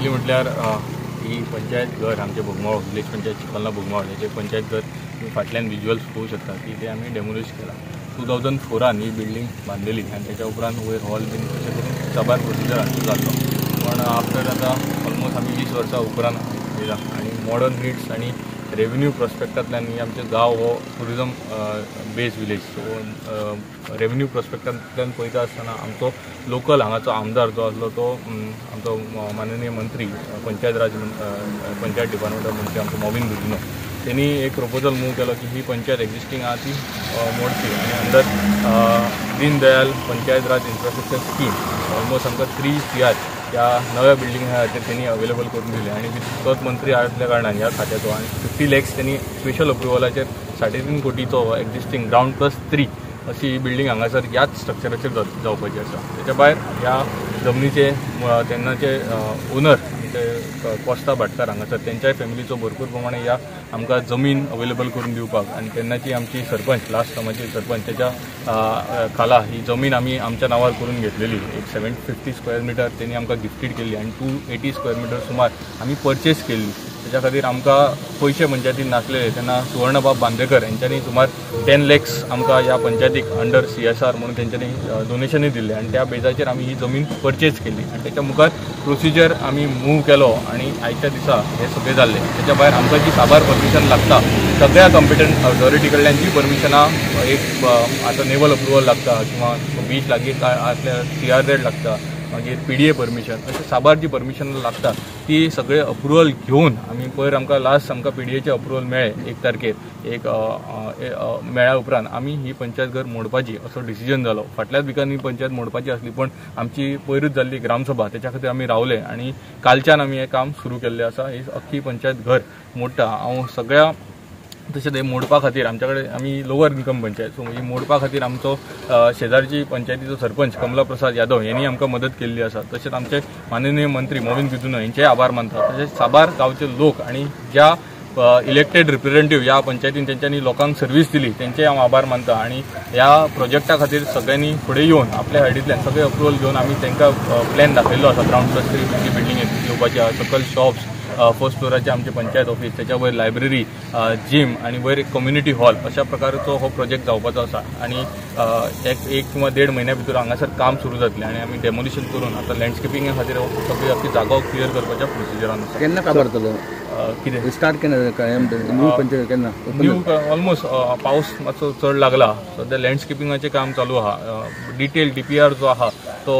पयलीं म्हटल्यार ही पंचायत घर आमचे बोगमाळ विलेज पंचायत चिखलना बोगमाळ हेजे पंचायत घर तुम्ही फाटल्यान विज्युअल्स पळोवंक शकता की ते आमी डेमोलिश केला 2004 ही बिल्डिंग बांधलेली आणि त्याच्या उपरांत वयर हॉल बीन तशें करून साबार प्रोसिजर आमचो जाल्लो पण आफ्टर आतां ऑलमोस्ट आमी 20 वर्सां उपरांत येयला आणि मॉडर्न नीड्स आणि रेव्हेन्यू प्रॉस्पेक्टांतल्यान ही आमचे गांव हो tourism based village so revenue प्रॉस्पेक्टांतल्यान पळयता आसतना आमचो लोकल हांगाचो आमदार जो आसलो तो आमचो माननीय मंत्री पंचायत डिपार्टमेंटाचो मंत्री आमचो मोविन गुदिनो त्यांनी एक प्रपोजल मूव केलो की ही पंचायत एक्झिस्टिंग आहा ती मोडची आणि अंडर दीन दयाल पंचायत राज इन्फ्रास्ट्रक्चर स्कीम ऑलमोस्ट आमकां 3 CR ह्या नव्या बिल्डिंग खातीर त्यांनी अवेलेबल करून दिले आणि तोच मंत्री आसल्या कारणान ह्या खात्याचो आणि 50 lakhs त्यांनी स्पेशल अप्रुवलाचेर 3.5 कोटीचो एक्झिस्टिंग ग्राउंड +3 अशी ही बिल्डिंग हांगासर ह्याच स्ट्रक्चराचेर जावपाची आसा. त्याच्या भायर ह्या जमनीचे तेन्नाचे ओनर कोस्ता भाटकार हांगासर त्यांच्या फॅमिलीचो भरपूर प्रमाणे ह्या आमकां जमीन अवेलेबल करून दिवपाक आणि तेन्नाची आमची सरपंच लास्ट टर्माची सरपंच त्याच्या खाला ही जमीन आमी आमच्या नावार करून घेतलेली एक 750 स्क्वेअर मीटर त्यांनी आमकां गिफ्टीड केली आणि 280 स्क्वेअर मीटर सुमार आमी परचेस केली. त्याच्या खातीर आमकां पयशे पंचायतीन नासलेले तेन्ना सुवर्णबाब बांदेकर यांच्यानी सुमार 10 lakhs आमकां ह्या पंचायतीक अंडर CSR म्हणून तेंच्यांनी डोनेशनूय दिल्ले आणि त्या बेजाचेर आमी ही जमीन परचेस केली आणि त्याच्या मुखार प्रोसिजर आमी मूव केलो आणि आयच्या दिसा हे सगळें जाल्लें. त्याच्या भायर आमकां जी साबार परमिशन लागता सगळ्या कॉम्पिटंट ऑथॉरिटी कडल्यान जी परमिशनां एक आतां नेवल अप्रुवल लागता किंवा बीच लागीं आसल्यार CRZ लागता मागीर PDA परमिशन अशें साबार जी परमिशन लागता ती सगळे अप्रुवल घेवन आमी पयर आमकां लास्ट आमकां PDAचे अप्रुवल मेळ्ळें 1 तारखेर एक मेळ्ळ्या उपरांत आमी ही पंचायत घर मोडपाची असो डिसिजन जालो. फाटल्याच विकान ही पंचायत मोडपाची आसली पण आमची पयरूच जाल्ली ग्रामसभा त्याच्या खातीर आमी रावले आणि कालच्यान आमी हें काम सुरू केल्लें आसा. ही अख्खी पंचायत घर मोडटा हांव सगळ्या तशेंच मोडपा खातीर आमच्या कडेन आमी लोवर इन्कम पंचायत सो ही मोडपा खातीर आमचो शेजारची पंचायतीचो सरपंच कमला प्रसाद यादव यांनी आमकां मदत केल्ली आसा. तशेंच आमचे माननीय मंत्री मोविन गुदिनो यांचेय आभार मानता. तशेंच साबार गांवचे लोक आणि ज्या इलेक्टेड रिप्रेझेंटेटिव्ह या पंचायतीन तेंच्यांनी लोकांक सर्व्हिस दिली तेंचेय हांव आभार मानता आणि ह्या प्रोजेक्टा खातीर सगळ्यांनी फुडें येवन आपल्या सायडींतल्यान सगळे अप्रुवल घेवन आमी तांकां प्लॅन दाखयल्लो आसा. ग्राउंड +3 बिल्डिंगेत येवपाची आहा. सकयल शॉप्स फर्स्ट फ्लोराचे आमचे पंचायत ऑफिस त्याच्या वयर लायब्ररी जिम आणि वयर एक कम्युनिटी हॉल अशा प्रकारचो हो प्रोजेक्ट जावपाचो आसा आणि एक किंवा 1.5 महिन्या भितर हांगासर काम सुरू जातलें आणि आमी डेमोलिशन करून आता लँडस्केपिंगा खातीर सगळी आपली जागो क्लियर करपाच्या प्रोसिजरान आसा. केन्ना काबारतलो कितें स्टार्ट केन्ना न्यू पंचायत केन्ना न्यू ऑलमोस्ट पावस मातसो चड लागला सध्या लँडस्केपिंगाचें काम चालू आहा. डिटेल DPR जो आहा तो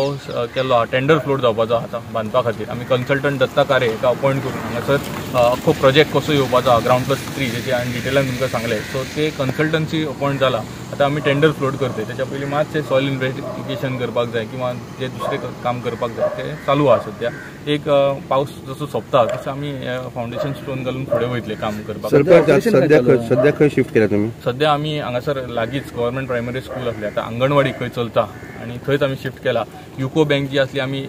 केल्लो आहा. टेंडर फ्लोट जावपाचो आहा बांदपा खातीर आमी कन्सल्टंट दत्ता कारे हेका अपॉयंट करून हांगासर अख्खो प्रोजेक्ट कसो येवपाचो आहा ग्राउंड +3 जेचे हांवें डिटेलान तुमकां सांगलें सो ते कन्सल्टन्सी अपॉयंट जाला. आतां आमी टेंडर फ्लोट करता त्याच्या पयलीं मातशें सॉयल इन्व्हेस्टिगेशन करपाक जाय किंवा जे दुसरें काम करपाक जाय ते चालू आहा सध्या. एक पावस जसो सोंपता तसो आमी फावंडेशन स्टोन घालून फुडें वयतले काम करपाक. सध्या खंय शिफ्ट केला तुमी? सध्या आमी हांगासर लागींच गव्हर्मेंट प्रायमरी स्कूल आसली आतां आंगणवाडी खंय चलता आणि थंयच आमी शिफ्ट केला. युको बँक जी आसली आमी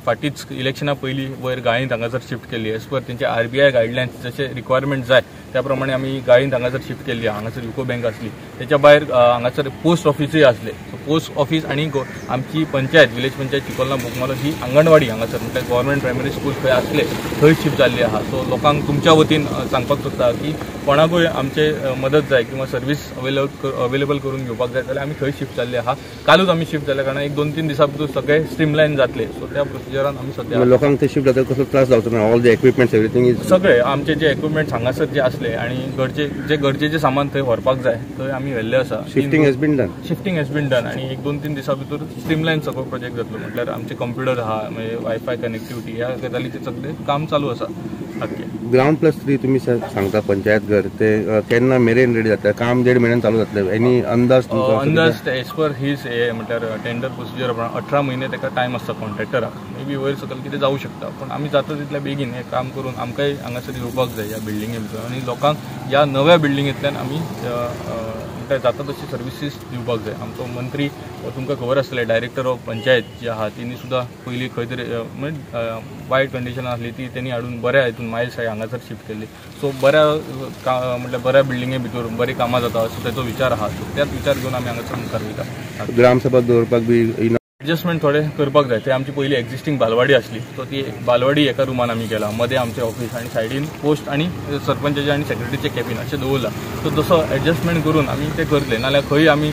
फाटींच इलेक्शना पयलीं वयर गाळींत हांगासर शिफ्ट केल्ली एज पर तेंचे RBI गायडलायन्स जशे रिक्वायरमेंट जाय त्या प्रमाणे आमी गाळींत हांगासर शिफ्ट केल्ली. हांगासर युको बँक आसली त्याच्या भायर हांगासर पोस्ट ऑफिसूय आसले. पोस्ट ऑफिस आणि आमची पंचायत विलेज पंचायत चिखलना बोगमालो ही आंगणवाडी हांगासर म्हणजे गव्हर्मेंट प्रायमरी स्कूल खंय आसले थंय शिफ्ट जाल्ली आहा. सो लोकांक तुमच्या वतीन सांगपाक सोदता की कोणाकूय आमचे मदत जाय किंवा सर्व्हिस अवेलेबल करून घेवपाक जाय जाल्यार आमी थंय शिफ्ट जाल्ले आहा. कालूच आमी शिफ्ट जाल्या कारणान एक 2-3 दिसां भितर सगळे स्ट्रीमलायन जातले. सो त्या प्रोसिजरान आमी सध्या लोकांक थंय शिफ्ट जाता कसलो त्रास जावचो ना. All the equipments everything is सगळे आमचे जे इक्विपमेंट्स हांगासर जे आसले आणि गरजेचे सामान थंय व्हरपाक जाय थंय आमी व्हेल्ले आसा. शिफ्टिंग हॅज बीन डन आणि 1-2-3 दिसां भितर स्ट्रीमलायन सगळो प्रोजेक्ट जातलो. म्हटल्यार आमचे कंप्युटर आहा म्हणजे वायफाय कनेक्टिविटी ह्या गजालीचे सगळे काम चालू आसा. ग्राउंड +3 तुम्ही सांगता पंचायत घर ते केन्ना मेरेन रेडी जाता? काम 1.5 महिन्यान चालू जातले. एनी अंदाज एज पर हीज म्हटल्यार टेंडर प्रोसिजर 18 महिने ताका टायम आसता कॉन्ट्रॅक्टराक. मे बी वयर सकयल कितें जावं शकता पण आमी जाता तितल्या बेगीन हें काम करून आमकांय हांगासर येवपाक जाय ह्या बिल्डिंगे भितर आणि लोकांक ह्या नव्या बिल्डिंगेंतल्यान आमी जाता तशी सर्विसीस दिवपाक जाय. आमचो मंत्री तुमकां खबर आसतलें डायरेक्टर ऑफ पंचायत जी आहा तिणी सुद्दां पयलीं खंय तरी म्हणजे वायट कंडिशन आसली ती तेणी हाडून बऱ्या हितून मायल्स हांगासर शिफ्ट केल्ली. सो म्हटल्यार बऱ्या बिल्डिंगे भितर बरी कामां जाता असो तेचो विचार आहा. सो त्याच विचार घेवन आमी हांगासर मुखार वयता. ग्रामसभा दवरपाक बी एडजस्टमेंट थोडे करपाक जाय. ते आमची पयली एक्झिस्टिंग बालवाडी आसली, सो ती बालवाडी एका रुमान आमी केला. मध्ये आमचे ऑफिस आणि सायडीन पोस्ट आणि सरपंचाचे आणि सेक्रेटरीचे कॅबिन अशें दवरला. सो तसो एडजस्टमेंट करून आमी ते करतले. नाल्यार खंय आमी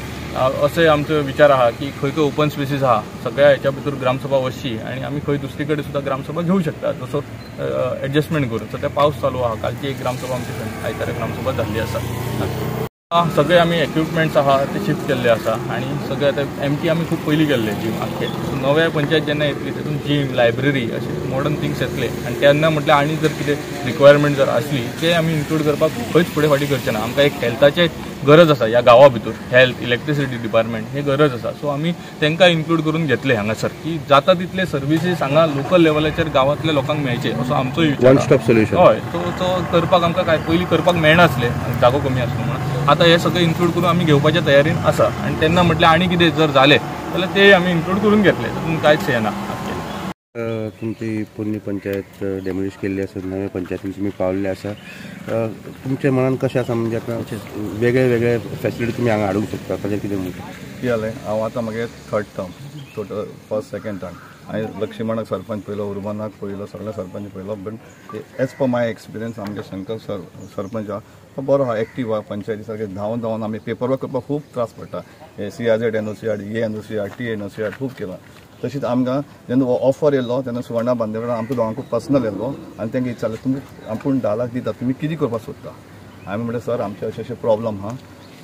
असे आमचो विचार आहा की खंय खंय ओपन स्पेसीस आहा सगळ्या हेच्या भितर ग्रामसभा वचची आणि आमी खंय दुसरी कडेन सुद्दां ग्रामसभा घेवं शकता तसो एडजस्टमेंट करून. सध्या पावस चालू आहा. कालची एक ग्रामसभा आमची आयतारा ग्रामसभा जाल्ली आसा. सगळे आमी इक्विपमेंट्स आहा ते शिफ्ट केल्ले आसा आणि सगळे आतां एमटी आमी खूब पयलीं केल्ले जीम आख्खे. नव्या पंचायत जेन्ना येतली तेतून जीम लायब्ररी अशे मॉडर्न थिंग्स येतले आनी तेन्ना म्हटल्यार आनी जर कितें रिक्वायरमेंट जर आसली ते आमी इन्क्लूड करपाक खंयच फुडें फाटी करचे ना. आमकां एक हेल्थाचे गरज आसा ह्या गांवा भितर. हेल्थ इलेक्ट्रिसिटी डिपार्टमेंट हे गरज आसा. सो आमी तांकां इन्क्लूड करून घेतले हांगासर की जाता तितले सर्विसीस हांगा लोकल लेवलाचेर गांवांतल्या लोकांक मेळचे असो आमचो विचार. One stop solution. हय, तो करपाक आमकां काय पयलीं करपाक मेळनासलें जागो कमी आसलो म्हणून. आता हे सगळें इन्क्लूड करून आमी घेवपाच्या तयारीन आसा आनी तेन्ना म्हटल्यार आनी कितें जर जालें जाल्यार ते आमी इन्क्लूड करून घेतले. तातूंत कांयच हें ना. तुमची पोरणी पंचायत डेमोलिश केल्ली आसा, नव्या पंचायतीन तुमी पावल्ले आसा. तुमच्या मनान कशें आसा म्हणजे आतां वेगळे वेगळे फॅसिलिटी तुमी हांगा हाडूंक शकता ताचेर कितें म्हणटा? कितें जालें, हांव आतां म्हागे third term total first second term. हांवें लक्ष्मणाक सरपंच पयलो, उर्मानाक पयलो, सगळ्या सरपंच पयलो. But as per my experience आमगे शंकर सरपंच आहा तो बरो आहा, एक्टीव आहा. पंचायती सारके धांवन धांवन आमी पेपर वर्क करपाक खूब त्रास पडटा. CRZ NOC हाड, NOC हाड, TA NOC हाड खूब केलां. तशीच आमकां जेन्ना ऑफर येयलो तेन्ना सुवर्णा बांदेकरान आमकां दोगांकूय पर्सनल येयलो आनी तांकां विचारलें तुमी आपूण 10 लाख दिता, तुमी कितें करपाक सोदता? हांवें म्हणलें सर आमचे अशें प्रॉब्लम आहा.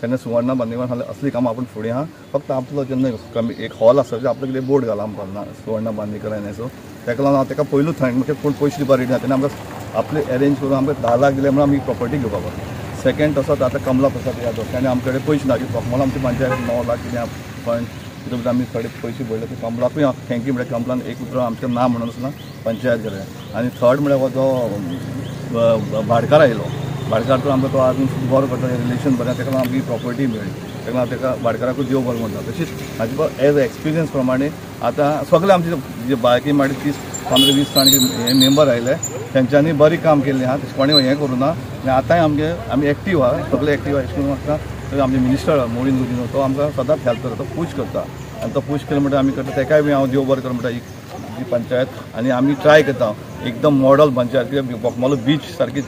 तेन्ना सुवर्णा बांदेकरान सांगलें असली कामां आपूण फुडें आहा, फक्त आपलो जेन्ना कमी एक हॉल आसा जे आपलो कितें बोर्ड घाला आमकां सुवर्णा बांदेकरान सो ताका लागून हांव ताका पयलूच सांगलें म्हाका कोण पयशे दिवपाक रेडी ना. तेन्ना आमकां आपले अरेंज करून आमकां 10 लाख दिले म्हणून आमी प्रॉपर्टी घेवपाक पावता. सेकंड तसोच आतां कमला प्रसाद यादव ताणें आमचे कडेन पयशे ना. फॉर्मल आमची पंचायत 9 लाख कितें फंड तितूंत आमी थोडे पयशे भरले. ते कमलाकूय थँक्यू म्हळ्यार कमलान एक उतर आमचें ना म्हणून ना पंचायत गेले. आनी थर्ड म्हळ्यार हो जो भाटकार आयलो, भाटकार तर आमकां तो आजून बरो करता, रिलेशन बरें, ताका लागून आमची प्रॉपर्टी मेळ्ळी. ताका लागून ताका भाटकाराकूय देव बरो म्हणटा. तशीच म्हाजे एज एक्सपिरियन्स प्रमाणे आतां सगळे आमचे जे बायकी माडी 30-15-20 हे मेंबर आयले तेंच्यांनी बरी काम केल्लें आहा. तशें कोणें हें करूं ना. आनी आतांय आमी एक्टीव आहा, सगळे एक्टीव आहा. अशें म्हाका आमचे मिनिस्टर मोडीन गुदिनो तो आमकां सदांच हेल्प करता, तो पुश करता. आनी तो पुश केलो म्हणटा आमी करता. ताकाय बी हांव देव बरें कर म्हणटा ही पंचायत. आनी आमी ट्राय करता एकदम मॉडल पंचायत, कित्याक बोकमालो बीच सारकी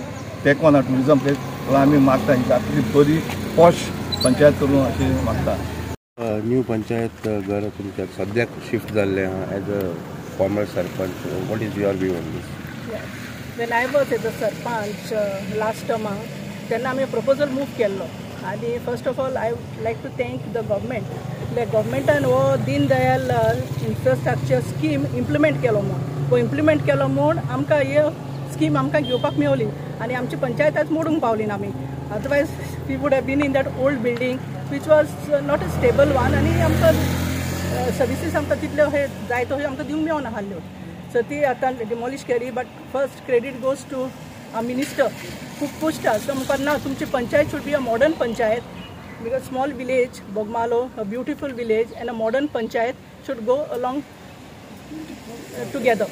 तेंको ना ट्युरिजम प्लेस. आमी मागता ही बरी पॉश पंचायत करूं अशी मागता. न्यू पंचायत घर तुमच्या सद्याक शिफ्ट जाल्लें आहा as a former sarpanch. What is your view on this? When I was as a sarpanch last टर्माक तेन्ना आमी प्रपोजल मूव केल्लो. आनी first of all I would like to thank the government. गव्हर्मेंटान हो Deen Dayal infrastructure scheme implement केलो म्हूण. तो इम्प्लिमेंट केलो म्हूण आमकां ही स्कीम आमकां घेवपाक मेवली आनी आमची पंचायत आयज मोडूंक पावली ना आमी. Otherwise we would have been in that old building which was not a stable one. आनी आमकां सर्विसीस आमकां तितल्यो हे जाय त्यो आमकां दिवंक मेळना हाल्ल्यो. सो ती आतां डिमॉलिश केली. But first credit goes to a minister खूब पुश्टा. सो म्हणपाक ना तुमची panchayat should be a modern panchayat because small village Bogmalo a beautiful village and a modern panchayat should go along together.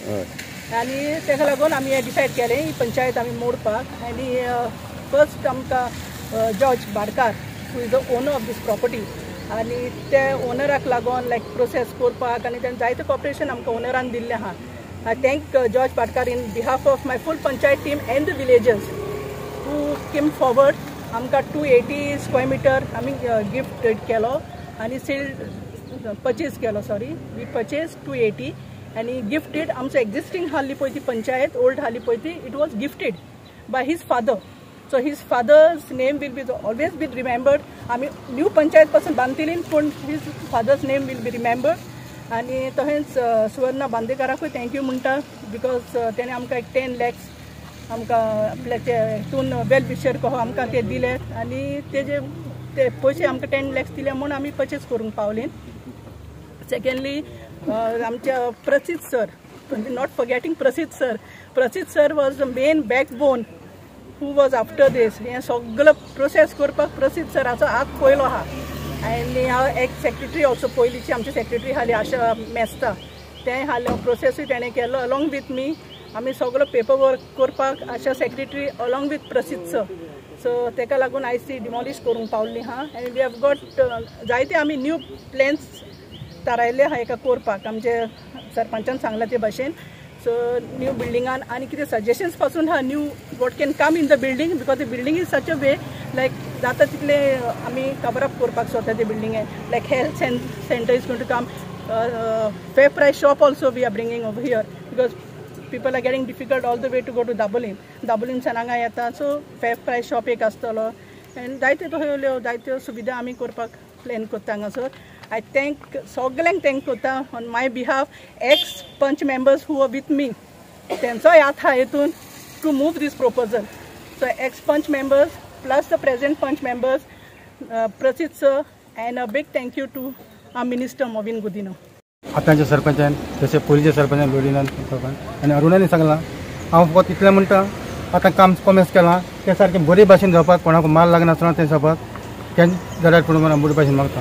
आनी ताका लागून आमी हें डिसायड केलें ही पंचायत आमी मोडपाक. आनी फर्स्ट आमकां जॉर्ज भाटकार who is the owner of this property आनी ते ओनराक लागून लायक प्रोसेस करपाक आनी तेणें जायतें कॉपरेशन आमकां ओनरान दिल्लें आहा. I thank George Patkar in behalf of my full panchayat team and the villagers who came forward. आमकां 280 स्क्वेअर मिटर आमी गिफ्ट केलो आनी सेल परचेज केलो. सॉरी वी परचेज 280 आनी गिफ्टेड. आमचो एक्झिस्टींग हाल्ली पळय ती पंचायत ओल्ड हाल्ली पळय ती it was gifted by his father. So his father's name will be always be remembered. आमी न्यू पंचायत पासून बांदतली पूण his father's name will be remembered. आनी तशेंच सुवर्णा बांदेकराकूय थँक्यू म्हणटा बिकॉज तेणें आमकां एक 10 lakhs आमकां आपल्याचे हितून वेल विशर कहो आमकां ते दिले आनी तेजे ते पयशे आमकां 10 lakhs दिले म्हूण आमी परचेज करूंक पावलीं. सेकेंडली आमच्या प्रसिद्ध sir, not forgetting Prasiddh sir was the main backbone who was after this. हें सगळो प्रोसेस करपाक प्रसिद्ध सराचो हात पयलो आहा. आनी हांव एक सेक्रेटरी ऑल्सो पयलींची आमची सेक्रेटरी हाली आशा मेस्ता तें हालो प्रोसेसूय तेणें केलो अलॉंग वीथ मी. आमी सगळो पेपर वर्क करपाक आशा सेक्रेटरी अलॉंग वीथ प्रसिद्ध सर. सो ताका लागून आयज ती डिमॉलिश करूंक पावल्ली आहा. आनी वी हॅव गॉट जायते आमी न्यू प्लॅन्स थारायल्ले आहा एका कोरपाक आमचे सरपंचान सांगला ते भाशेन सो न्यू बिल्डिंगान आनी कितें सजेशन्स पासून हा new what can come in the building because the building is such a way like जाता तितले आमी कवर अप करपाक सोदता ते बिल्डींगे like health centre is going to come fair price shop also we are bringing over here because people are getting difficult all the way to go to Dublin sananga येता so फेर price shop एक आसतलो end जायत्यो त्यो जायत्यो सुविधा आमी करपाक प्लॅन करता हांगासर आय थँक सगल्यांक थँक करता on my behalf ex panch members who are with me तेंचोय हात आहा हितून to move this proposal so ex panch members plus the present panch members Prasiddh sir and a big thank you to our minister Mauvin Godinho आतांच्या सरपंचान जशें पयलींच्या सरपंचान लोडिनान आनी अरुणानी सांगलां हांव फकत इतलें म्हणटा आतां काम कॉमेस केलां तें सारकें बरे भाशेन जावपाक कोणाक माल लागनासतना तें जावपाक तें जाल्यार पूण बरे भाशेन मागता